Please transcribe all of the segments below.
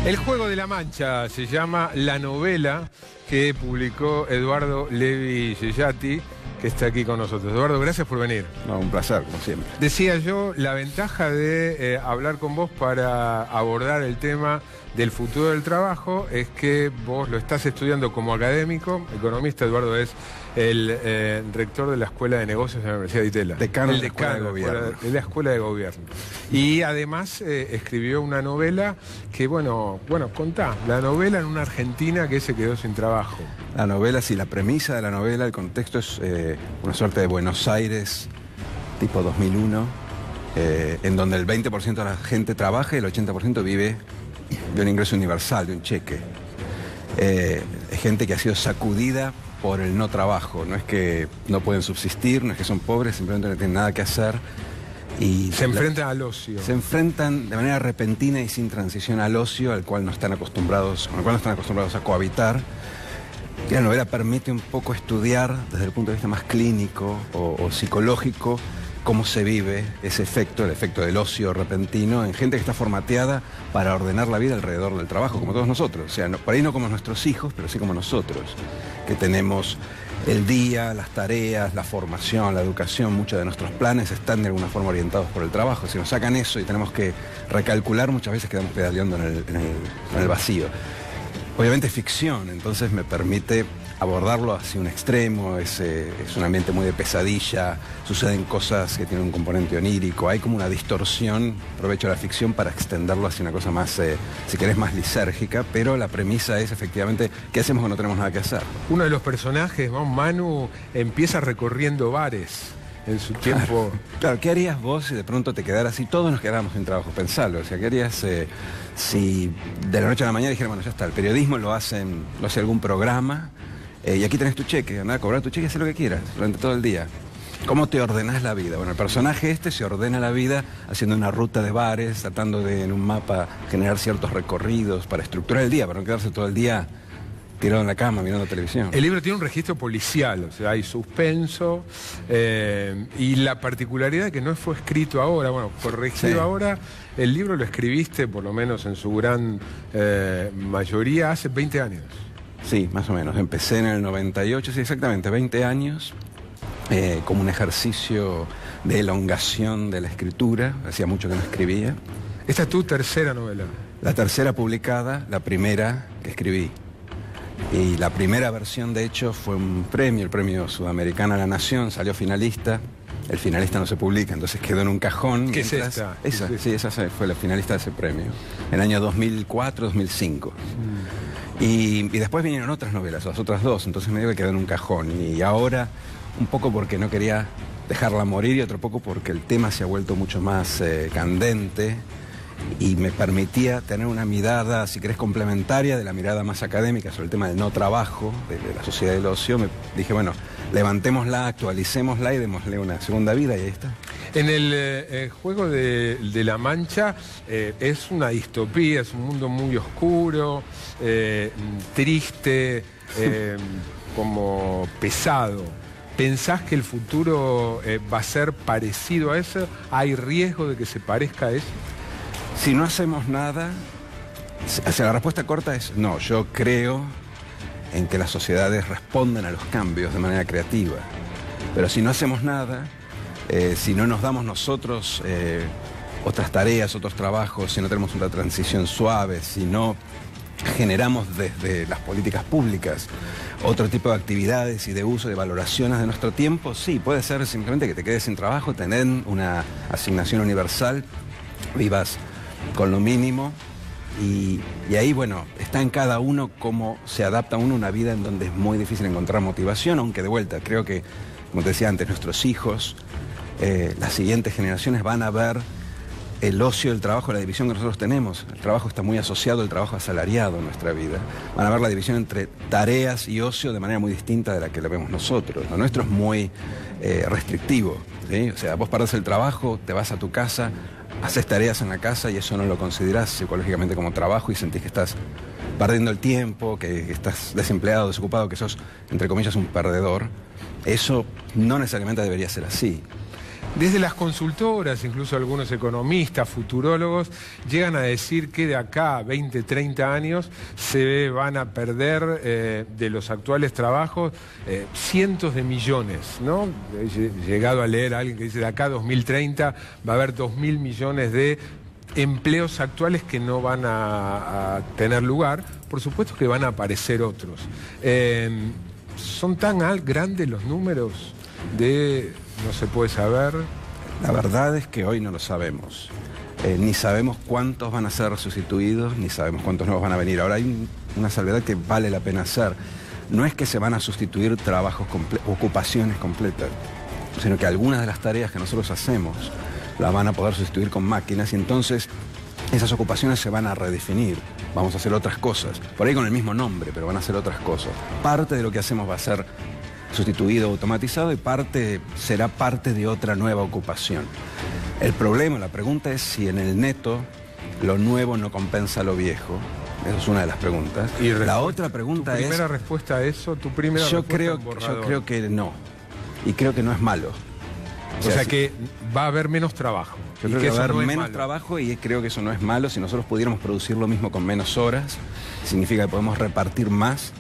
El juego de la Mancha se llama la novela que publicó Eduardo Levi Yeyati, que está aquí con nosotros. Eduardo, gracias por venir. No, un placer, como siempre. Decía yo, la ventaja de hablar con vos para abordar el tema del futuro del trabajo es que vos lo estás estudiando como académico, economista. Eduardo es el rector de la Escuela de Negocios de la Universidad de Itela. Decano de la Escuela de Gobierno. De la Escuela de Gobierno. Y además escribió una novela que, bueno, contá, la novela en una Argentina que se quedó sin trabajo. La novela, sí, la premisa de la novela, el contexto es una suerte de Buenos Aires, tipo 2001, en donde el 20% de la gente trabaja y el 80% vive de un ingreso universal, de un cheque. Es gente que ha sido sacudida por el no trabajo. No es que no pueden subsistir, no es que son pobres, simplemente no tienen nada que hacer. Y se enfrentan al ocio. Se enfrentan de manera repentina y sin transición al ocio, al cual no están acostumbrados, con el cual no están acostumbrados a cohabitar. Y la novela permite un poco estudiar desde el punto de vista más clínico o psicológico cómo se vive ese efecto, el efecto del ocio repentino en gente que está formateada para ordenar la vida alrededor del trabajo, como todos nosotros. O sea, por ahí no como nuestros hijos, pero sí como nosotros, que tenemos el día, las tareas, la formación, la educación. Muchos de nuestros planes están de alguna forma orientados por el trabajo. Si nos sacan eso y tenemos que recalcular, muchas veces quedamos pedaleando en el vacío. Obviamente es ficción, entonces me permite abordarlo hacia un extremo. Es un ambiente muy de pesadilla, suceden cosas que tienen un componente onírico, hay como una distorsión. Aprovecho la ficción para extenderlo hacia una cosa más, si querés, más lisérgica, pero la premisa es efectivamente qué hacemos cuando no tenemos nada que hacer. Uno de los personajes, ¿no? Manu, empieza recorriendo bares en su tiempo. Claro, ¿qué harías vos si de pronto te quedaras así? Todos nos quedáramos sin trabajo, pensalo. O sea, ¿qué harías si de la noche a la mañana dijeran, bueno, ya está, el periodismo lo hace algún programa, y aquí tenés tu cheque, andá a cobrar tu cheque y haz lo que quieras durante todo el día? ¿Cómo te ordenás la vida? Bueno, el personaje se ordena la vida haciendo una ruta de bares, tratando de en un mapa generar ciertos recorridos para estructurar el día, para no quedarse todo el día tirado en la cama mirando televisión. El libro tiene un registro policial, o sea, hay suspenso, y la particularidad de que no fue escrito ahora, bueno, corregido sí. Ahora, el libro lo escribiste, por lo menos en su gran mayoría, hace 20 años. Sí, más o menos. Empecé en el 98, sí, exactamente, 20 años, como un ejercicio de elongación de la escritura. Hacía mucho que no escribía. ¿Esta es tu tercera novela? La tercera publicada, la primera que escribí. Y la primera versión, de hecho, fue un premio, el Premio Sudamericano a la Nación, salió finalista. El finalista no se publica, entonces quedó en un cajón. ¿Qué es esta? Esa fue la finalista de ese premio, en el año 2004-2005. Y después vinieron otras novelas, las otras dos, entonces me digo que quedó en un cajón. Y ahora, un poco porque no quería dejarla morir y otro poco porque el tema se ha vuelto mucho más candente y me permitía tener una mirada, si querés, complementaria de la mirada más académica sobre el tema del no trabajo, de la sociedad del ocio. Me dije, bueno, levantémosla, actualicémosla y démosle una segunda vida, y ahí está. En el juego de la Mancha es una distopía, es un mundo muy oscuro, triste, como pesado. ¿Pensás que el futuro va a ser parecido a eso? ¿Hay riesgo de que se parezca a eso? Si no hacemos nada, la respuesta corta es no. Yo creo en que las sociedades responden a los cambios de manera creativa. Pero si no hacemos nada, si no nos damos nosotros otras tareas, otros trabajos, si no tenemos una transición suave, si no generamos desde las políticas públicas otro tipo de actividades y de uso, de valoraciones de nuestro tiempo, sí, puede ser simplemente que te quedes sin trabajo, tener una asignación universal, vivas con lo mínimo, y ahí, bueno, está en cada uno cómo se adapta uno a una vida en donde es muy difícil encontrar motivación, aunque de vuelta, creo que, como te decía antes, nuestros hijos, las siguientes generaciones van a ver el ocio del trabajo, la división que nosotros tenemos. El trabajo está muy asociado al trabajo asalariado en nuestra vida. Van a ver la división entre tareas y ocio de manera muy distinta de la que la vemos nosotros. Lo nuestro es muy restrictivo, ¿sí? O sea, vos perdés el trabajo, te vas a tu casa, haces tareas en la casa y eso no lo considerás psicológicamente como trabajo y sentís que estás perdiendo el tiempo, que estás desempleado, desocupado, que sos, entre comillas, un perdedor. Eso no necesariamente debería ser así. Desde las consultoras, incluso algunos economistas, futurólogos, llegan a decir que de acá a 20, 30 años se van a perder de los actuales trabajos cientos de millones, ¿no? He llegado a leer a alguien que dice de acá a 2030 va a haber 2.000 millones de empleos actuales que no van a tener lugar. Por supuesto que van a aparecer otros. ¿Son tan grandes los números de no se puede saber? La verdad es que hoy no lo sabemos. Ni sabemos cuántos van a ser sustituidos, ni sabemos cuántos nuevos van a venir. Ahora hay una salvedad que vale la pena hacer. No es que se van a sustituir trabajos, ocupaciones completas, sino que algunas de las tareas que nosotros hacemos las van a poder sustituir con máquinas y entonces esas ocupaciones se van a redefinir. Vamos a hacer otras cosas, por ahí con el mismo nombre, pero van a hacer otras cosas. Parte de lo que hacemos va a ser sustituido, automatizado y será parte de otra nueva ocupación. El problema, la pregunta es si en el neto lo nuevo no compensa lo viejo. Esa es una de las preguntas. Y la otra pregunta es... ¿Tu primera respuesta a eso? Yo creo que no. Y creo que no es malo. O sea que va a haber menos trabajo. Yo creo que va a haber menos trabajo y creo que eso no es malo. Si nosotros pudiéramos producir lo mismo con menos horas, significa que podemos repartir más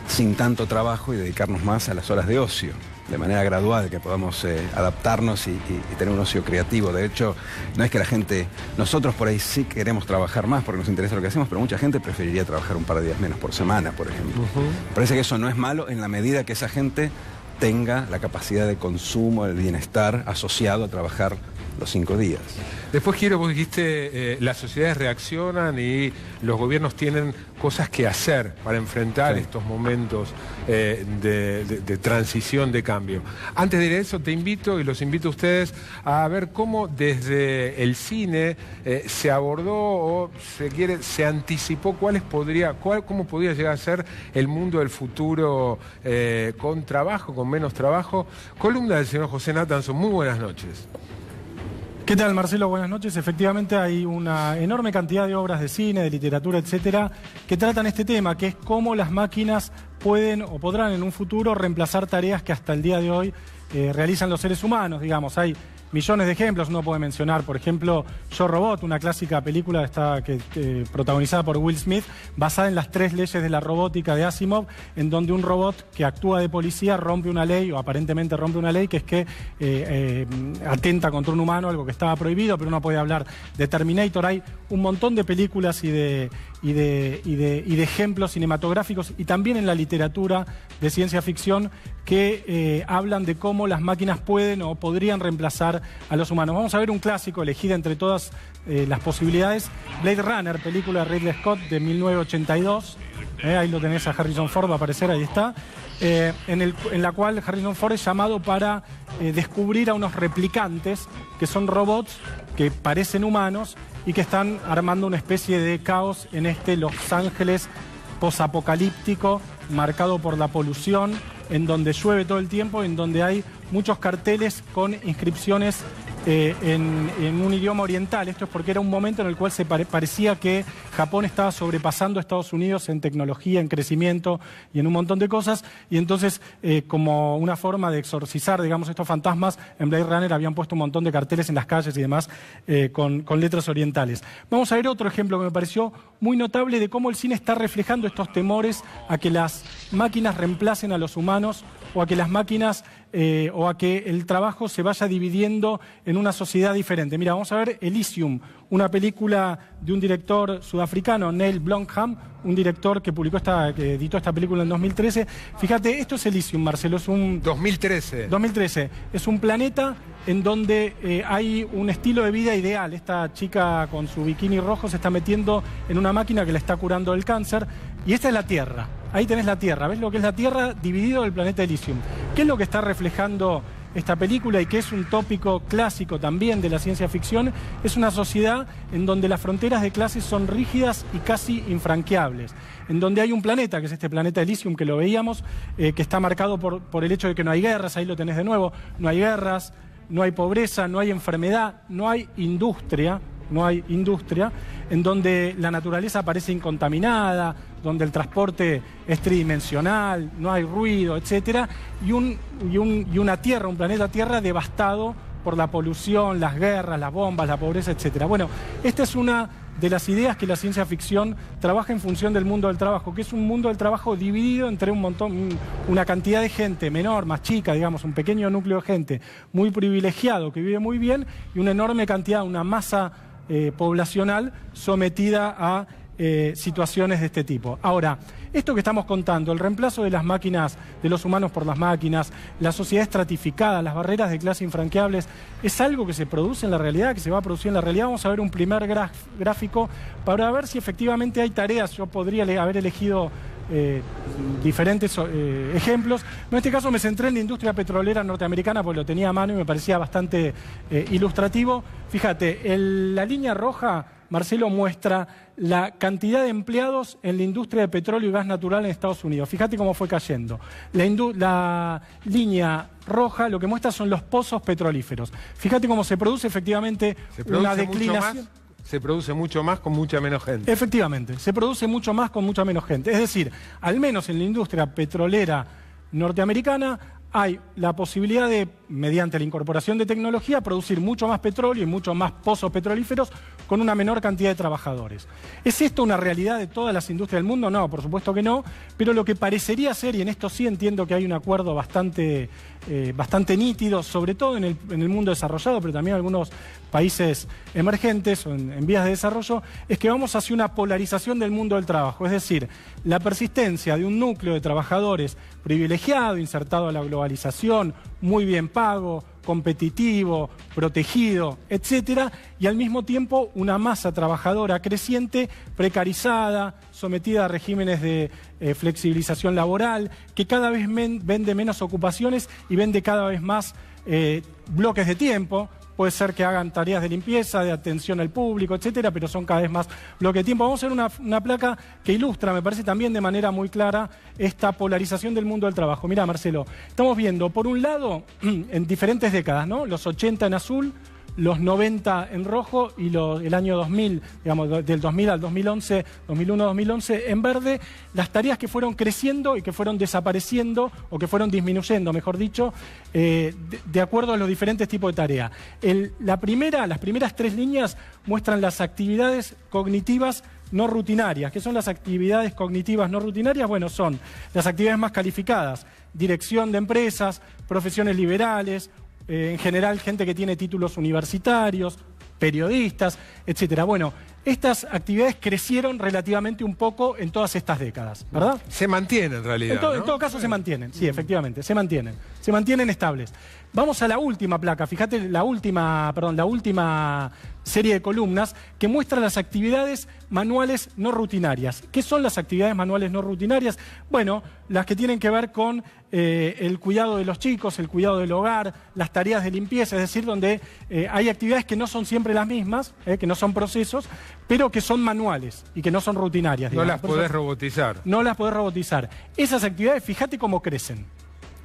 sin tanto trabajo y dedicarnos más a las horas de ocio, de manera gradual, que podamos adaptarnos y tener un ocio creativo. De hecho, no es que la gente, nosotros por ahí sí queremos trabajar más porque nos interesa lo que hacemos, pero mucha gente preferiría trabajar un par de días menos por semana, por ejemplo. Me parece que eso no es malo en la medida que esa gente tenga la capacidad de consumo, el bienestar asociado a trabajar los 5 días. Después vos dijiste, las sociedades reaccionan y los gobiernos tienen cosas que hacer para enfrentar estos momentos de transición, de cambio. Antes de ir a eso, te invito y los invito a ustedes a ver cómo desde el cine se abordó o se anticipó cómo podría llegar a ser el mundo del futuro con trabajo, con menos trabajo. Columna del señor José Nathanson. Muy buenas noches. ¿Qué tal, Marcelo? Buenas noches. Efectivamente hay una enorme cantidad de obras de cine, de literatura, etcétera, que tratan este tema, que es cómo las máquinas pueden o podrán en un futuro reemplazar tareas que hasta el día de hoy realizan los seres humanos, digamos. Hay millones de ejemplos, uno puede mencionar, por ejemplo, Yo Robot, una clásica película protagonizada por Will Smith, basada en las 3 leyes de la robótica de Asimov, en donde un robot que actúa de policía rompe una ley, o aparentemente rompe una ley, que es que atenta contra un humano, algo que estaba prohibido, pero uno puede hablar de Terminator. Hay un montón de películas y de ejemplos cinematográficos y también en la literatura de ciencia ficción que hablan de cómo las máquinas pueden o podrían reemplazar a los humanos. Vamos a ver un clásico elegida entre todas las posibilidades, Blade Runner, película de Ridley Scott de 1982. Ahí lo tenés a Harrison Ford, va a aparecer, ahí está. En la cual Harrison Ford es llamado para descubrir a unos replicantes que son robots que parecen humanos y que están armando una especie de caos en Los Ángeles posapocalíptico, marcado por la polución, en donde llueve todo el tiempo, en donde hay muchos carteles con inscripciones en un idioma oriental. Esto es porque era un momento en el cual se parecía que Japón estaba sobrepasando a Estados Unidos en tecnología, en crecimiento y en un montón de cosas, y entonces como una forma de exorcizar, digamos, estos fantasmas, en Blade Runner habían puesto un montón de carteles en las calles y demás con letras orientales. Vamos a ver otro ejemplo que me pareció muy notable de cómo el cine está reflejando estos temores a que las máquinas reemplacen a los humanos o a que las máquinas o a que el trabajo se vaya dividiendo en una sociedad diferente. Mira, vamos a ver Elysium, una película de un director sudafricano, Neil Blomkamp, un director que editó esta película en 2013. Fíjate, esto es Elysium, Marcelo, es un... 2013. 2013. Es un planeta en donde hay un estilo de vida ideal. Esta chica con su bikini rojo se está metiendo en una máquina que le está curando el cáncer. Y esta es la Tierra. Ahí tenés la Tierra. ¿Ves lo que es la Tierra dividido del planeta Elysium? ¿Qué es lo que está reflejando esta película y que es un tópico clásico también de la ciencia ficción? Es una sociedad en donde las fronteras de clases son rígidas y casi infranqueables. En donde hay un planeta, que es este planeta Elysium que lo veíamos, que está marcado por el hecho de que no hay guerras. Ahí lo tenés de nuevo. No hay guerras, no hay pobreza, no hay enfermedad, no hay industria, en donde la naturaleza parece incontaminada, donde el transporte es tridimensional, no hay ruido, etcétera, y una Tierra, un planeta Tierra devastado por la polución, las guerras, las bombas, la pobreza, etc. Bueno, esta es una de las ideas que la ciencia ficción trabaja en función del mundo del trabajo, que es un mundo del trabajo dividido entre una cantidad de gente menor, más chica, digamos, un pequeño núcleo de gente muy privilegiado, que vive muy bien, y una enorme cantidad, una masa poblacional sometida a situaciones de este tipo. Ahora, esto que estamos contando, el reemplazo de las máquinas, de los humanos por las máquinas, la sociedad estratificada, las barreras de clase infranqueables, es algo que se produce en la realidad, que se va a producir en la realidad. Vamos a ver un primer gráfico para ver si efectivamente hay tareas. Yo podría haber elegido diferentes ejemplos. En este caso me centré en la industria petrolera norteamericana porque lo tenía a mano y me parecía bastante ilustrativo. Fíjate, la línea roja, Marcelo, muestra la cantidad de empleados en la industria de petróleo y gas natural en Estados Unidos. Fíjate cómo fue cayendo. La línea roja lo que muestra son los pozos petrolíferos. Fíjate cómo se produce efectivamente una declinación. Se produce mucho más con mucha menos gente. Efectivamente, se produce mucho más con mucha menos gente. Es decir, al menos en la industria petrolera norteamericana hay la posibilidad de, mediante la incorporación de tecnología, producir mucho más petróleo y muchos más pozos petrolíferos con una menor cantidad de trabajadores. ¿Es esto una realidad de todas las industrias del mundo? No, por supuesto que no, pero lo que parecería ser, y en esto sí entiendo que hay un acuerdo bastante nítido, sobre todo en el mundo desarrollado, pero también en algunos países emergentes o en vías de desarrollo, es que vamos hacia una polarización del mundo del trabajo, es decir, la persistencia de un núcleo de trabajadores privilegiado, insertado a la globalización, muy bien pago, competitivo, protegido, etcétera, y al mismo tiempo una masa trabajadora creciente, precarizada, sometida a regímenes de flexibilización laboral, que cada vez vende menos ocupaciones y vende cada vez más bloques de tiempo. Puede ser que hagan tareas de limpieza, de atención al público, etcétera, pero son cada vez más bloques de tiempo. Vamos a ver una placa que ilustra, me parece también de manera muy clara, esta polarización del mundo del trabajo. Mirá, Marcelo, estamos viendo, por un lado, en diferentes décadas, ¿no? Los 80 en azul, los 90 en rojo y el año 2000, digamos, del 2000 al 2011, 2001-2011 en verde, las tareas que fueron creciendo y que fueron desapareciendo o que fueron disminuyendo, mejor dicho, de acuerdo a los diferentes tipos de tarea. Las primeras tres líneas muestran las actividades cognitivas no rutinarias. ¿Qué son las actividades cognitivas no rutinarias? Bueno, son las actividades más calificadas, dirección de empresas, profesiones liberales, en general gente que tiene títulos universitarios, periodistas, etcétera. Bueno, estas actividades crecieron relativamente un poco en todas estas décadas, ¿verdad? Se mantienen en realidad, ¿no? En todo caso se mantienen, sí, efectivamente, se mantienen estables. Vamos a la última placa, fíjate, la última serie de columnas que muestra las actividades manuales no rutinarias. ¿Qué son las actividades manuales no rutinarias? Bueno, las que tienen que ver con el cuidado de los chicos, el cuidado del hogar, las tareas de limpieza, es decir, donde hay actividades que no son siempre las mismas, que no son procesos, pero que son manuales y que no son rutinarias. No las podés robotizar. No las podés robotizar. Esas actividades, fíjate cómo crecen.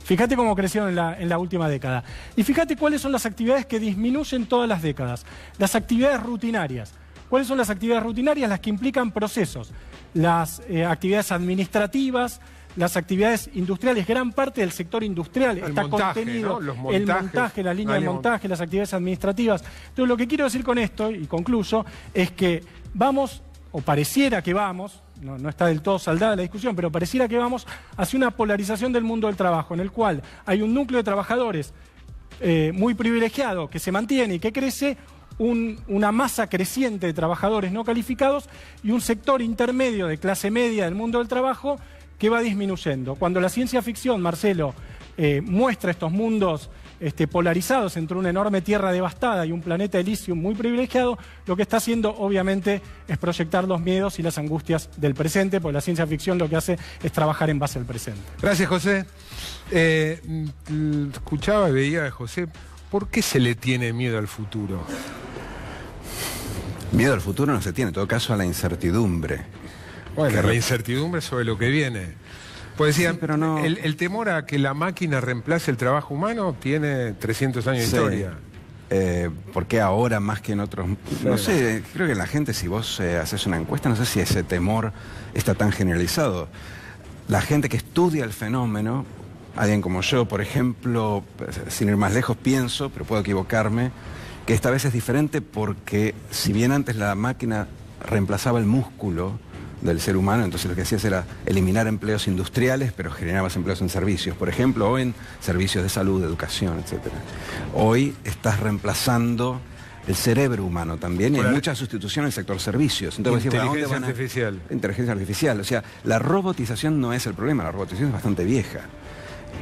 Fíjate cómo crecieron en la última década. Y fíjate cuáles son las actividades que disminuyen todas las décadas. Las actividades rutinarias. ¿Cuáles son las actividades rutinarias? Las que implican procesos. Las actividades administrativas, las actividades industriales. Gran parte del sector industrial está contenido. ¿No? El montaje, la línea de montaje, las actividades administrativas. Entonces, lo que quiero decir con esto, y concluyo, es que vamos, o pareciera que vamos, no está del todo saldada la discusión, pero pareciera que vamos hacia una polarización del mundo del trabajo, en el cual hay un núcleo de trabajadores muy privilegiado que se mantiene y que crece, una masa creciente de trabajadores no calificados y un sector intermedio de clase media del mundo del trabajo que va disminuyendo. Cuando la ciencia ficción, Marcelo, muestra estos mundos polarizados entre una enorme tierra devastada y un planeta Elysium muy privilegiado, lo que está haciendo obviamente es proyectar los miedos y las angustias del presente, porque la ciencia ficción lo que hace es trabajar en base al presente. Gracias, José. Escuchaba y veía de José, ¿por qué se le tiene miedo al futuro? Miedo al futuro no se tiene, en todo caso a la incertidumbre. Bueno, la incertidumbre sobre lo que viene. Pues decía, sí, pero no... el temor a que la máquina reemplace el trabajo humano tiene 300 años de historia. ¿Por qué ahora más que en otros? No sé, creo que la gente, si vos haces una encuesta, no sé si ese temor está tan generalizado. La gente que estudia el fenómeno alguien como yo, por ejemplo, sin ir más lejos, pienso, pero puedo equivocarme, que esta vez es diferente porque si bien antes la máquina reemplazaba el músculo del ser humano, entonces lo que hacías era eliminar empleos industriales, pero generabas empleos en servicios, por ejemplo, o en servicios de salud, de educación, etc. Hoy estás reemplazando el cerebro humano también, y hay mucha sustitución en el sector servicios. Entonces, inteligencia artificial. Inteligencia artificial. O sea, la robotización no es el problema, la robotización es bastante vieja.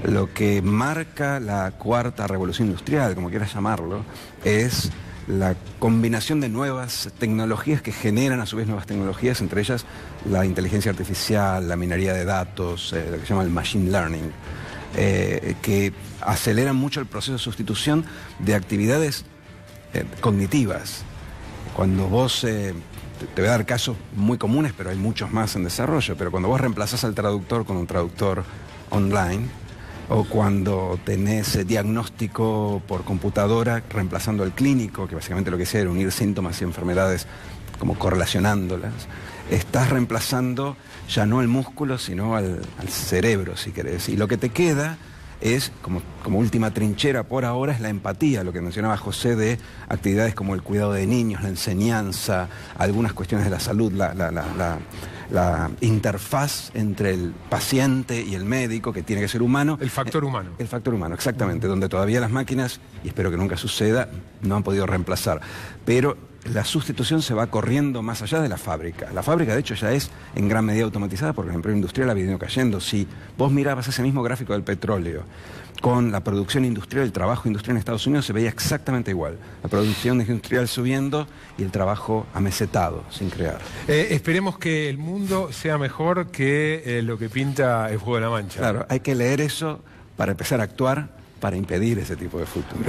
Lo que marca la cuarta revolución industrial, como quieras llamarlo, es la combinación de nuevas tecnologías que generan a su vez nuevas tecnologías, entre ellas la inteligencia artificial, la minería de datos, lo que se llama el machine learning, que aceleran mucho el proceso de sustitución de actividades cognitivas. Cuando vos, te voy a dar casos muy comunes, pero hay muchos más en desarrollo, pero cuando vos reemplazás al traductor con un traductor online, o cuando tenés diagnóstico por computadora reemplazando al clínico, que básicamente lo que hacía era unir síntomas y enfermedades como correlacionándolas, estás reemplazando ya no el músculo, sino al cerebro, si querés. Y lo que te queda es, como última trinchera por ahora, es la empatía, lo que mencionaba José, de actividades como el cuidado de niños, la enseñanza, algunas cuestiones de la salud, la interfaz entre el paciente y el médico, que tiene que ser humano. El factor humano. El factor humano, exactamente, donde todavía las máquinas, y espero que nunca suceda, no han podido reemplazar. Pero la sustitución se va corriendo más allá de la fábrica. La fábrica, de hecho, ya es en gran medida automatizada porque el empleo industrial ha venido cayendo. Si vos mirabas ese mismo gráfico del petróleo con la producción industrial, el trabajo industrial en Estados Unidos, se veía exactamente igual. La producción industrial subiendo y el trabajo amesetado, sin crear. Esperemos que el mundo sea mejor que lo que pinta el Juego de la Mancha. Claro, hay que leer eso para empezar a actuar, para impedir ese tipo de futuro.